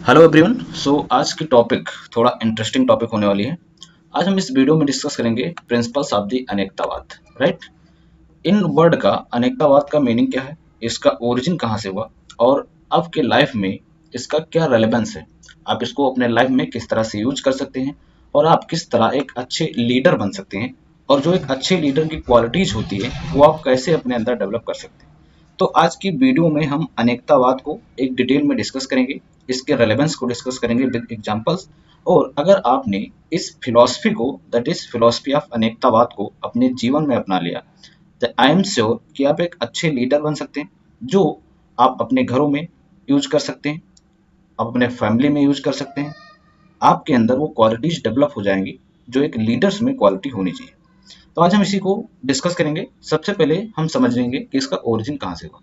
Hello everyone. आज की topic थोड़ा इंटरेस्टिंग टॉपिक होने वाली है। आज हम इस वीडियो में डिस्कस करेंगे principles of the anekatavad. Right. In word का अनेकतावाद का मीनिंग क्या है, इसका ओरिजिन कहाँ से हुआ और आपके लाइफ में इसका क्या रेलेवेंस है, आप इसको अपने लाइफ में किस तरह से यूज कर सकते हैं और आप किस तरह एक अच्छे लीडर बन सकते हैं और जो एक अच्छे लीडर की क्वालिटीज होती है वो आप कैसे अपने अंदर डेवलप कर सकते हैं। तो आज की वीडियो में हम अनेकतावाद को एक डिटेल में डिस्कस करेंगे, इसके रेलेवेंस को डिस्कस करेंगे विद एग्जांपल्स। और अगर आपने इस फिलॉसफी को, दैट इज फिलॉसफी ऑफ अनेकतावाद को अपने जीवन में अपना लिया, तो आई एम श्योर कि आप एक अच्छे लीडर बन सकते हैं, जो आप अपने घरों में यूज कर सकते हैं, आप अपने फैमिली में यूज कर सकते हैं। आपके अंदर वो क्वालिटीज डेवलप हो जाएंगी जो एक लीडर्स में क्वालिटी होनी चाहिए। तो आज हम इसी को डिस्कस करेंगे। सबसे पहले हम समझ लेंगे कि इसका ओरिजिन कहाँ से हुआ।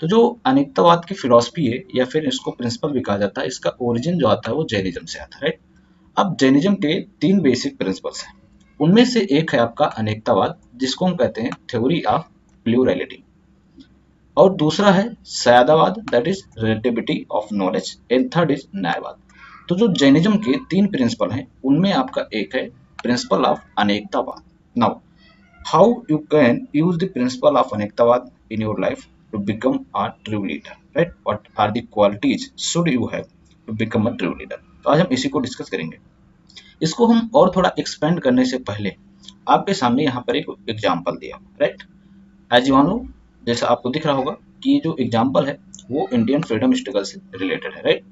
तो जो अनेकतावाद की फिलॉसफी है या फिर इसको प्रिंसिपल भी कहा जाता है, इसका ओरिजिन जो आता है वो जैनिज्म से आता है। राइट। अब जैनिज्म के तीन बेसिक प्रिंसिपल्स हैं। उनमें से एक है आपका अनेकतावाद, जिसको हम कहते हैं थ्योरी ऑफ प्लूरैलिटी, और दूसरा है सयादावाद, that is relativity of knowledge, and third is nyayavad. तो जो जैनिज्म के तीन प्रिंसिपल हैं उनमें आपका एक है प्रिंसिपल ऑफ अनेकतावाद। Now how you can use the principle of anektavad in your life to become a true leader, right? What are the qualities should you have to become a true leader? तो आज हम इसी को discuss करेंगे। इसको हम और थोड़ा एक्सपेंड करने से पहले आपके सामने यहाँ पर एक एग्जाम्पल दिया, राइट। एज यू नो, जैसा आपको दिख रहा होगा कि ये जो एग्जाम्पल है वो इंडियन फ्रीडम स्ट्रगल से रिलेटेड है, राइट।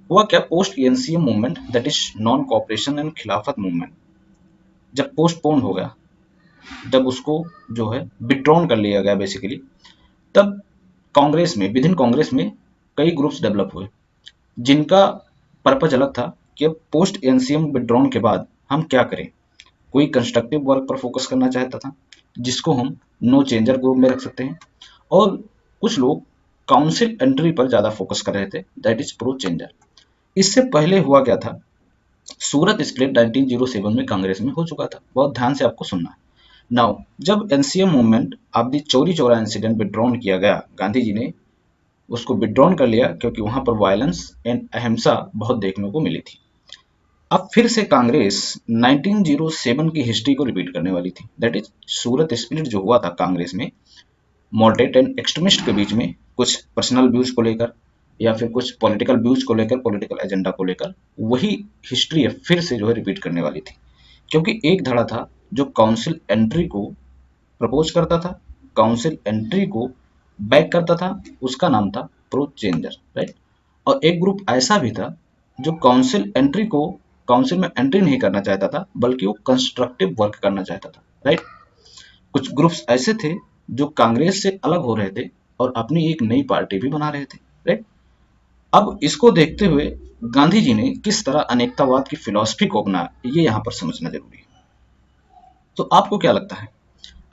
हुआ क्या, post NCM movement, that is non cooperation and खिलाफत मूवमेंट, जब पोस्टपोन हो गया, जब उसको जो है विड्रॉन कर लिया गया बेसिकली, तब कांग्रेस में, विद इन कांग्रेस में कई ग्रुप्स डेवलप हुए जिनका पर्पज अलग था कि अब पोस्ट एनसीएम विड्रॉन के बाद हम क्या करें। कोई कंस्ट्रक्टिव वर्क पर फोकस करना चाहता था, जिसको हम नो चेंजर ग्रुप में रख सकते हैं, और कुछ लोग काउंसिल एंट्री पर ज्यादा फोकस कर रहे थे, दैट इज प्रो चेंजर। इससे पहले हुआ क्या था, सूरत स्प्लिट 1907 में कांग्रेस में हो चुका था। बहुत ध्यान से आपको सुनना है। नाउ जब NCM movement of the Chauri Chaura incident withdrawn किया गया, गांधी जी ने उसको विड्रॉन कर लिया क्योंकि वहां पर वायलेंस एंड अहिंसा बहुत देखने को मिली थी। अब फिर से कांग्रेस 1907 की हिस्ट्री को रिपीट करने वाली थी, दैट इज सूरत स्प्लिट जो हुआ था कांग्रेस में मॉडरेट एंड एक्सट्रीमिस्ट के बीच में, कुछ पर्सनल व्यूज को लेकर या फिर कुछ पॉलिटिकल व्यूज को लेकर, पॉलिटिकल एजेंडा को लेकर, वही हिस्ट्री है फिर से जो है रिपीट करने वाली थी। क्योंकि एक धड़ा था जो काउंसिल एंट्री को प्रपोज करता था, काउंसिल एंट्री को बैक करता था, उसका नाम था प्रो चेंजर, राइट। और एक ग्रुप ऐसा भी था जो काउंसिल एंट्री को, काउंसिल में एंट्री नहीं करना चाहता था बल्कि वो कंस्ट्रक्टिव वर्क करना चाहता था, राइट। कुछ ग्रुप्स ऐसे थे जो कांग्रेस से अलग हो रहे थे और अपनी एक नई पार्टी भी बना रहे थे, राइट। अब इसको देखते हुए गांधी जी ने किस तरह अनेकतावाद की फिलॉसफी को अपनाया, ये यहाँ पर समझना जरूरी है। तो आपको क्या लगता है,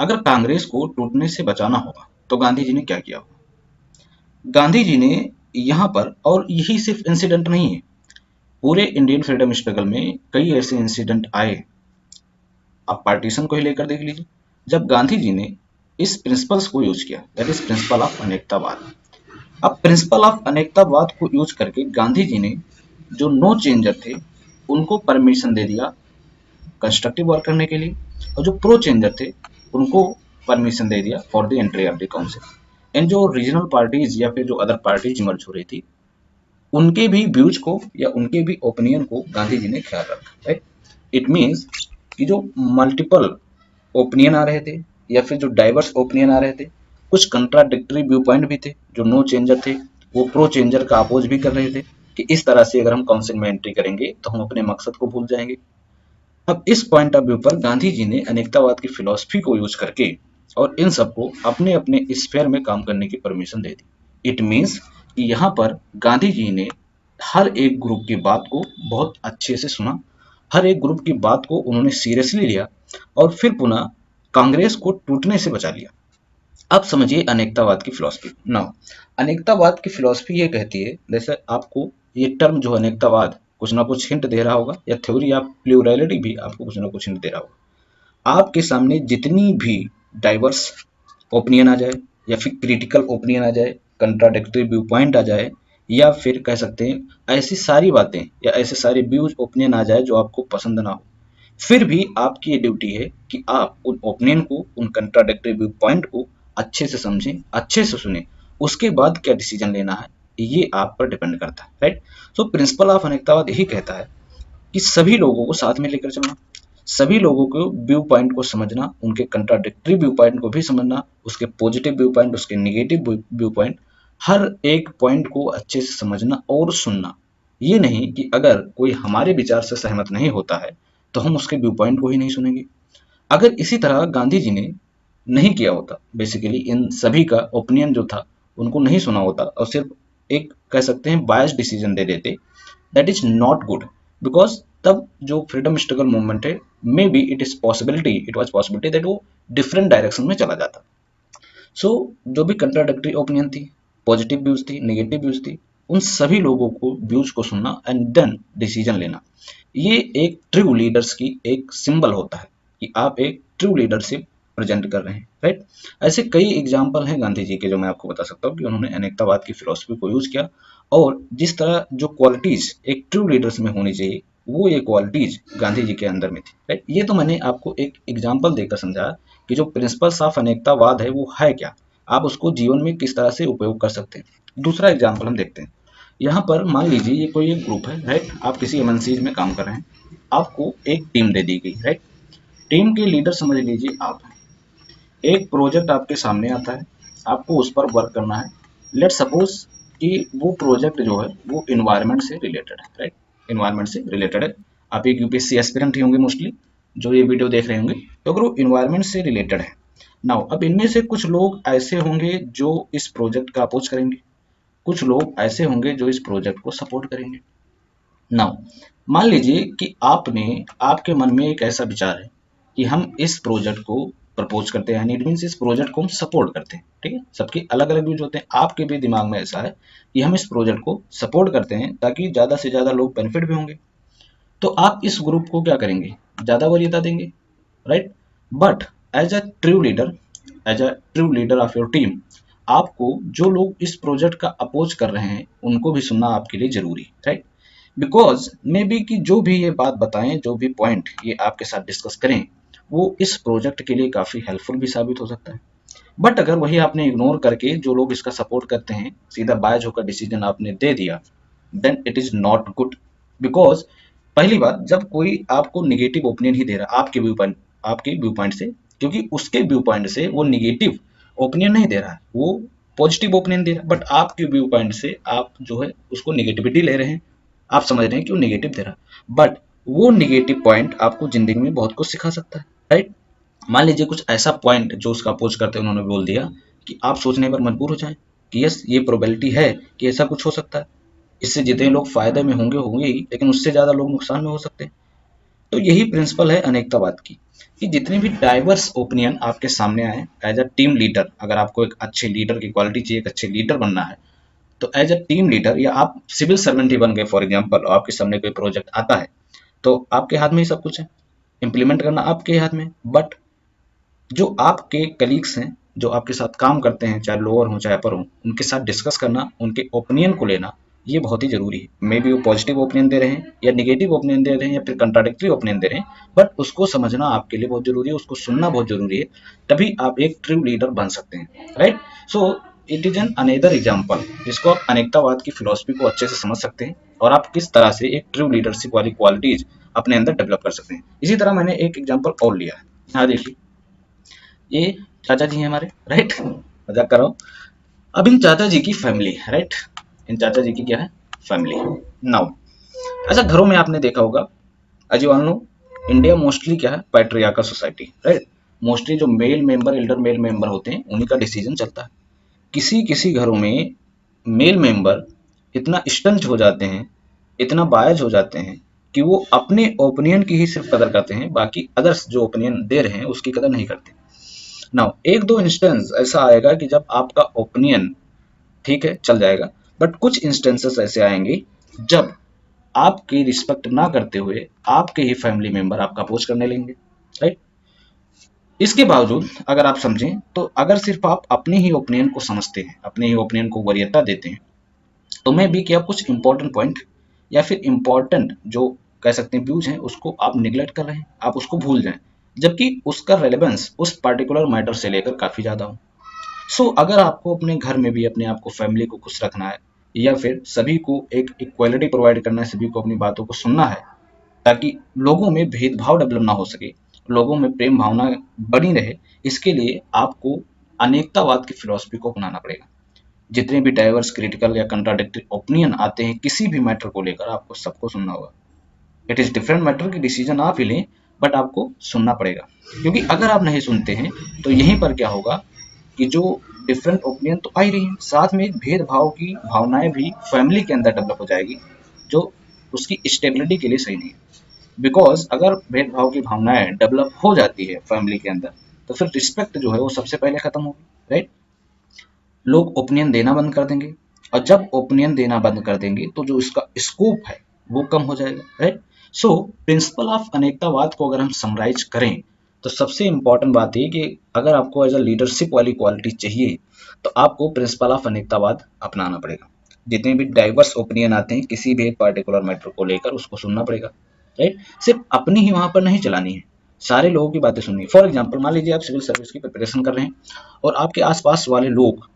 अगर कांग्रेस को टूटने से बचाना होगा तो गांधी जी ने क्या किया होगा? गांधी जी ने यहाँ पर, और यही सिर्फ इंसिडेंट नहीं है, पूरे इंडियन फ्रीडम स्ट्रगल में कई ऐसे इंसिडेंट आए। आप पार्टीशन को ही लेकर देख लीजिए, जब गांधी जी ने इस प्रिंसिपल्स को यूज किया, दैट इज प्रिंसिपल ऑफ अनेकतावाद। अब प्रिंसिपल ऑफ अनेकतावाद को यूज करके गांधी जी ने जो नो चेंजर थे उनको परमिशन दे दिया कंस्ट्रक्टिव वर्क करने के लिए, और जो प्रो चेंजर थे उनको परमिशन दे दिया for the entry of the council. And जो रीजनल पार्टीज या फिर जो अदर पार्टीज इमर्ज हो रही थी, उनके भी व्यूज को या उनके भी ओपिनियन को गांधी जी ने ख्याल रखा, राइट। इट मीन्स कि जो मल्टीपल ओपिनियन आ रहे थे या फिर जो डाइवर्स ओपिनियन आ रहे थे, कुछ कंट्राडिक्टरी व्यू पॉइंट भी थे, जो नो चेंजर थे वो प्रो चेंजर का अपोज भी कर रहे थे कि इस तरह से अगर हम काउंसिल में एंट्री करेंगे तो हम अपने मकसद को भूल जाएंगे। अब इस पॉइंट ऑफ व्यू पर गांधी जी ने अनेकतावाद की फिलॉसफी को यूज करके और इन सबको अपने अपने स्फेयर में काम करने की permission they the. It means कि यहाँ पर गांधी जी ने हर एक ग्रुप की बात को बहुत अच्छे से सुना, हर एक ग्रुप की बात को उन्होंने सीरियसली लिया और फिर पुनः कांग्रेस को टूटने से बचा लिया। अब समझिए अनेकतावाद की फिलॉसफी। नाउ अनेकतावाद की फिलॉसफी ये कहती है, जैसे आपको ये टर्म जो अनेकतावाद कुछ ना कुछ हिंट दे रहा होगा, या थ्योरी ऑफ प्लूरैलिटी भी आपको कुछ ना कुछ हिंट दे रहा होगा। आपके सामने जितनी भी डाइवर्स ओपिनियन आ जाए या फिर क्रिटिकल ओपिनियन आ जाए, कंट्राडिक्टरी व्यू पॉइंट आ जाए, या फिर कह सकते हैं ऐसी सारी बातें या ऐसे सारे व्यूज ओपिनियन आ जाए जो आपको पसंद ना हो, फिर भी आपकी ये ड्यूटी है कि आप उन ओपिनियन को, उन कंट्राडिक्टरी व्यू पॉइंट को अच्छे से समझें, अच्छे से सुने, उसके बाद क्या डिसीजन लेना है ये आप पर डिपेंड करता है, राइट। सो प्रिंसिपल ऑफ अनेकतावाद यही कहता है कि सभी लोगों को साथ में लेकर चलना, सभी लोगों को व्यू पॉइंट को समझना, उनके कंट्राडिक्टरी व्यू पॉइंट को भी समझना, उसके पॉजिटिव व्यू पॉइंट, उसके निगेटिव व्यू पॉइंट, हर एक पॉइंट को अच्छे से समझना और सुनना। ये नहीं कि अगर कोई हमारे विचार से सहमत नहीं होता है तो हम उसके व्यू पॉइंट को ही नहीं सुनेंगे। अगर इसी तरह गांधी जी ने नहीं किया होता, बेसिकली इन सभी का ओपिनियन जो था उनको नहीं सुना होता और सिर्फ एक कह सकते हैं बायस डिसीजन दे देते, that is not good. Because तब जो फ्रीडम स्ट्रगल मूवमेंट है, may be it was possibility that वो डिफरेंट डायरेक्शन में चला जाता। सो जो भी कंट्राडिक्टरी ओपिनियन थी, पॉजिटिव व्यूज थी, नेगेटिव व्यूज थी, उन सभी लोगों को व्यूज को सुनना एंड देन डिसीजन लेना, ये एक ट्रू लीडर्स की एक सिंबल होता है कि आप एक ट्रू लीडरशिप प्रेजेंट कर रहे हैं, राइट। ऐसे कई एग्जाम्पल हैं गांधी जी के जो मैं आपको बता सकता हूँ कि उन्होंने अनेकतावाद की फिलोसफी को यूज किया और जिस तरह जो क्वालिटीज एक ट्रू लीडर्स में होनी चाहिए वो ये क्वालिटीज गांधी जी के अंदर में थी, राइट। ये तो मैंने आपको एक एग्जाम्पल देकर समझा कि जो प्रिंसिपल्स ऑफ अनेकतावाद है वो है क्या, आप उसको जीवन में किस तरह से उपयोग कर सकते हैं। दूसरा एग्जाम्पल हम देखते हैं। यहाँ पर मान लीजिए ये कोई एक ग्रुप है, राइट। आप किसी एमएनसीज में काम कर रहे हैं, आपको एक टीम दे दी गई, राइट। टीम के लीडर समझ लीजिए आप हैं। एक प्रोजेक्ट आपके सामने आता है, आपको उस पर वर्क करना है। लेट सपोज कि वो प्रोजेक्ट जो है वो इन्वायरमेंट से रिलेटेड है, राइट। इन्वायरमेंट से रिलेटेड है। आप एक यूपीएससी एस्पिरेंट ही होंगे मोस्टली जो ये वीडियो देख रहे होंगे, तो अगर वो इन्वायरमेंट से रिलेटेड है, नाउ अब इनमें से कुछ लोग ऐसे होंगे जो इस प्रोजेक्ट का अपोज करेंगे, कुछ लोग ऐसे होंगे जो इस प्रोजेक्ट को सपोर्ट करेंगे। नाउ मान लीजिए कि आपके मन में एक ऐसा विचार है कि हम इस प्रोजेक्ट को प्रपोज करते हैं, इट मीन्स इस प्रोजेक्ट को हम सपोर्ट करते हैं, ठीक है। सबके अलग अलग व्यूज होते हैं, आपके भी दिमाग में ऐसा है कि हम इस प्रोजेक्ट को सपोर्ट करते हैं ताकि ज्यादा से ज्यादा लोग बेनिफिट भी होंगे। तो आप इस ग्रुप को क्या करेंगे, ज्यादा वरीयता देंगे, right. But as a true leader, as a true leader of your team, आपको जो लोग इस प्रोजेक्ट का अपोज कर रहे हैं उनको भी सुनना आपके लिए जरूरी है, राइट। बिकॉज मे बी कि जो भी ये बात बताएं, जो भी पॉइंट ये आपके साथ डिस्कस करें, वो इस प्रोजेक्ट के लिए काफी हेल्पफुल भी साबित हो सकता है। बट अगर वही आपने इग्नोर करके जो लोग इसका सपोर्ट करते हैं सीधा बायज होकर डिसीजन आपने दे दिया, then it is not good. Because पहली बात, जब कोई आपको निगेटिव ओपिनियन ही दे रहा है आपके व्यू पॉइंट से, क्योंकि उसके व्यू पॉइंट से वो निगेटिव ओपिनियन नहीं दे रहा है, वो पॉजिटिव ओपिनियन दे रहा है, बट आपके व्यू पॉइंट से आप जो है उसको निगेटिविटी ले रहे हैं, आप समझ रहे हैं कि वो निगेटिव दे रहा है। बट वो निगेटिव पॉइंट आपको जिंदगी में बहुत कुछ सिखा सकता है, राइट। मान लीजिए कुछ ऐसा पॉइंट जो उसका अपोज करते हैं उन्होंने बोल दिया कि आप सोचने पर मजबूर हो जाएं कि यस ये प्रोबेबिलिटी है कि ऐसा कुछ हो सकता है, इससे जितने लोग फायदे में होंगे होंगे ही, लेकिन उससे ज्यादा लोग नुकसान में हो सकते हैं। तो यही प्रिंसिपल है अनेकतावाद की कि जितने भी डाइवर्स ओपिनियन आपके सामने आए, एज अ टीम लीडर, अगर आपको एक अच्छे लीडर की क्वालिटी चाहिए, एक अच्छे लीडर बनना है, तो एज अ टीम लीडर या आप सिविल सर्वेंट ही बन गए फॉर एग्जाम्पल, आपके सामने कोई प्रोजेक्ट आता है तो आपके हाथ में ही सब कुछ है, इम्प्लीमेंट करना आपके हाथ में। बट जो आपके कलीग्स हैं, जो आपके साथ काम करते हैं, चाहे लोअर हो चाहे अपर हो, उनके साथ डिस्कस करना, उनके ओपिनियन को लेना, ये बहुत ही जरूरी है। मे बी वो पॉजिटिव ओपिनियन दे रहे हैं या निगेटिव ओपिनियन दे रहे हैं या फिर कंट्राडिक्टरी ओपिनियन दे रहे हैं, बट उसको समझना आपके लिए बहुत जरूरी है, उसको सुनना बहुत जरूरी है, तभी आप एक ट्रू लीडर बन सकते हैं, right. So it is an another example जिसको आप अनेकतावाद की फिलोसफी को अच्छे से समझ सकते हैं और आप किस तरह से एक ट्रू लीडरशिप वाली क्वालिटीज अपने अंदर डेवलप कर सकते हैं। इसी तरह मैंने एक एग्जाम्पल और लिया है, हाँ देखिए, ये चाचा जी हैं हमारे, राइट, मजाक कर रहा हूँ। अब इन चाचा जी की फैमिली है, राइट, इन चाचा जी की क्या है, फैमिली। नाउ ऐसा घरों में आपने देखा होगा, as you all know, India mostly क्या है, पैट्रियार्कल सोसाइटी, राइट। मोस्टली जो male member, elder male member होते हैं उन्हीं का डिसीजन चलता है। किसी किसी घरों में मेल मेंबर इतना स्टंच हो जाते हैं, इतना बायज हो जाते हैं कि वो अपने ओपिनियन की ही सिर्फ कदर करते हैं, बाकी अदर्स जो ओपिनियन दे रहे हैं उसकी कदर नहीं करते। नाउ एक दो इंस्टेंस ऐसा आएगा कि जब आपका ओपिनियन ठीक है चल जाएगा, बट कुछ इंस्टेंसेस ऐसे आएंगे जब आपकी रिस्पेक्ट ना करते हुए आपके ही फैमिली मेंबर आपका अपोज करने लेंगे, राइट। इसके बावजूद अगर आप समझें तो अगर सिर्फ आप अपने ही ओपिनियन को समझते हैं, अपने ही ओपिनियन को वरीयता देते हैं, तो मैं भी क्या कुछ इंपॉर्टेंट पॉइंट या फिर इंपॉर्टेंट जो कह सकते हैं व्यूज हैं उसको आप निगलेक्ट कर रहे हैं, आप उसको भूल जाएं, जबकि उसका रेलेवेंस उस पर्टिकुलर मैटर से लेकर काफी ज्यादा हो। सो अगर आपको अपने घर में भी अपने आप को, फैमिली को खुश रखना है, या फिर सभी को एक इक्वालिटी प्रोवाइड करना है, सभी को अपनी बातों को सुनना है, ताकि लोगों में भेदभाव डेवलप ना हो सके, लोगों में प्रेम भावना बनी रहे, इसके लिए आपको अनेकतावाद की फिलॉसफी को अपनाना पड़ेगा। जितने भी डाइवर्स, क्रिटिकल या कंट्राडिक्टरी ओपिनियन आते हैं किसी भी मैटर को लेकर, आपको सबको सुनना होगा। इट इज डिफरेंट मैटर की डिसीजन आप ही लें, बट आपको सुनना पड़ेगा, क्योंकि अगर आप नहीं सुनते हैं तो यहीं पर क्या होगा कि जो डिफरेंट ओपिनियन तो आ ही रही है, साथ में एक भेदभाव की भावनाएं भी फैमिली के अंदर डेवलप हो जाएगी, जो उसकी स्टेबिलिटी के लिए सही नहीं है। बिकॉज अगर भेदभाव की भावनाएं डेवलप हो जाती है फैमिली के अंदर, तो फिर रिस्पेक्ट जो है वो सबसे पहले खत्म होगी, राइट। लोग ओपिनियन देना बंद कर देंगे, और जब ओपिनियन देना बंद कर देंगे तो जो इसका स्कोप है वो कम हो जाएगा, राइट। सो प्रिंसिपल ऑफ अनेकतावाद को अगर हम समराइज करें तो सबसे इंपॉर्टेंट बात ये कि अगर आपको एज अ लीडरशिप वाली क्वालिटी चाहिए तो आपको प्रिंसिपल ऑफ अनेकतावाद अपनाना पड़ेगा। जितने भी डाइवर्स ओपिनियन आते हैं किसी भी एक पार्टिकुलर मैटर को लेकर, उसको सुनना पड़ेगा, राइट। सिर्फ अपनी ही वहां पर नहीं चलानी है, सारे लोगों की बातें सुननी है। फॉर एग्जाम्पल मान लीजिए आप सिविल सर्विस की प्रिपरेशन कर रहे हैं और आपके आसपास वाले लोग,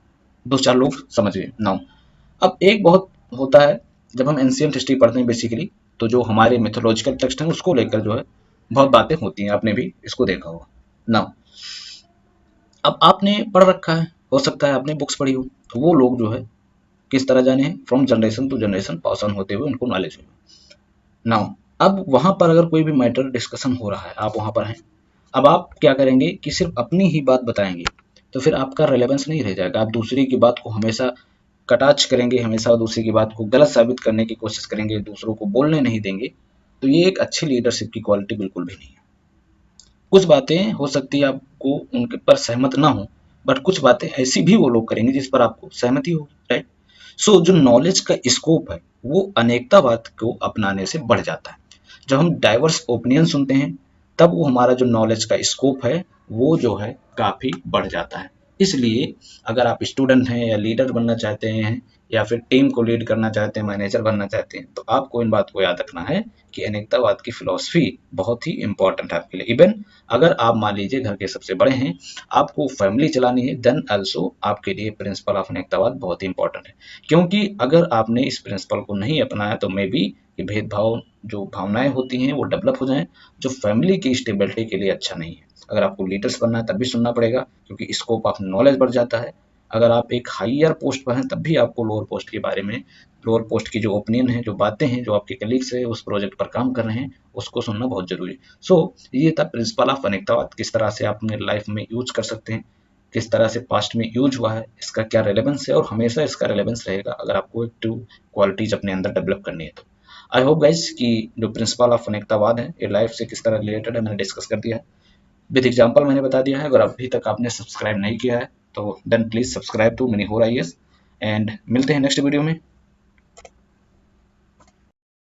दो चार लोग समझ गए नाउ। अब एक बहुत होता है, जब हम एंशियंट हिस्ट्री पढ़ते हैं बेसिकली, तो जो हमारे मिथोलॉजिकल टेक्स्ट हैं उसको लेकर जो है बहुत बातें होती हैं, आपने भी इसको देखा होगा नाउ। अब आपने पढ़ रखा है, हो सकता है आपने बुक्स पढ़ी हो, तो वो लोग जो है किस तरह जाने हैं, from generation to generation pass on होते हुए उनको नॉलेज हुई नाउ। अब वहां पर अगर कोई भी मैटर डिस्कशन हो रहा है, आप वहां पर हैं, अब आप क्या करेंगे कि सिर्फ अपनी ही बात बताएंगे, तो फिर आपका रेलेवेंस नहीं रह जाएगा। आप दूसरे की बात को हमेशा कटाक्ष करेंगे, हमेशा दूसरे की बात को गलत साबित करने की कोशिश करेंगे, दूसरों को बोलने नहीं देंगे, तो ये एक अच्छी लीडरशिप की क्वालिटी बिल्कुल भी नहीं है। कुछ बातें हो सकती है आपको उनके पर सहमत ना हो, बट कुछ बातें ऐसी भी वो लोग करेंगे जिस पर आपको सहमति हो, राइट। सो जो नॉलेज का स्कोप है वो अनेकतावाद को अपनाने से बढ़ जाता है। जब हम डाइवर्स ओपिनियन सुनते हैं तब वो हमारा जो नॉलेज का स्कोप है वो जो है काफी बढ़ जाता है। इसलिए अगर आप स्टूडेंट हैं या लीडर बनना चाहते हैं या फिर टीम को लीड करना चाहते हैं, मैनेजर बनना चाहते हैं, तो आपको इन बात को याद रखना है कि अनेकतावाद की फिलॉसफी बहुत ही इंपॉर्टेंट है आपके लिए। इवन अगर आप मान लीजिए घर के सबसे बड़े हैं, आपको फैमिली चलानी है, देन ऑल्सो आपके लिए प्रिंसिपल ऑफ अनेकतावाद बहुत ही इंपॉर्टेंट है। क्योंकि अगर आपने इस प्रिंसिपल को नहीं अपनाया तो मे बी ये भेदभाव जो भावनाएं होती हैं वो डेवलप हो जाएं, जो फैमिली की स्टेबिलिटी के लिए अच्छा नहीं है। अगर आपको लीडर्स बनना है तब भी सुनना पड़ेगा, क्योंकि स्कोप ऑफ नॉलेज बढ़ जाता है। अगर आप एक हायर पोस्ट पर हैं तब भी आपको लोअर पोस्ट के बारे में, लोअर पोस्ट की जो ओपिनियन है, जो बातें हैं, जो आपके कलीग्स है उस प्रोजेक्ट पर काम कर रहे हैं, उसको सुनना बहुत जरूरी है। सो ये था प्रिंसिपल ऑफ अनेकतावाद, किस तरह से आप अपने लाइफ में यूज कर सकते हैं, किस तरह से पास्ट में यूज हुआ है, इसका क्या रेलेवेंस है, और हमेशा इसका रेलेवेंस रहेगा अगर आपको एक ट्रू क्वालिटीज अपने अंदर डेवलप करनी है तो। आई होप गाइज कि जो प्रिंसिपल ऑफ अनेकतावाद है ये लाइफ से किस तरह रिलेटेड है मैंने डिस्कस कर दिया है, विद एग्जाम्पल मैंने बता दिया है। अगर अभी तक आपने सब्सक्राइब नहीं किया है तो then please subscribe to mini होर आईएएस, एंड मिलते हैं नेक्स्ट वीडियो में।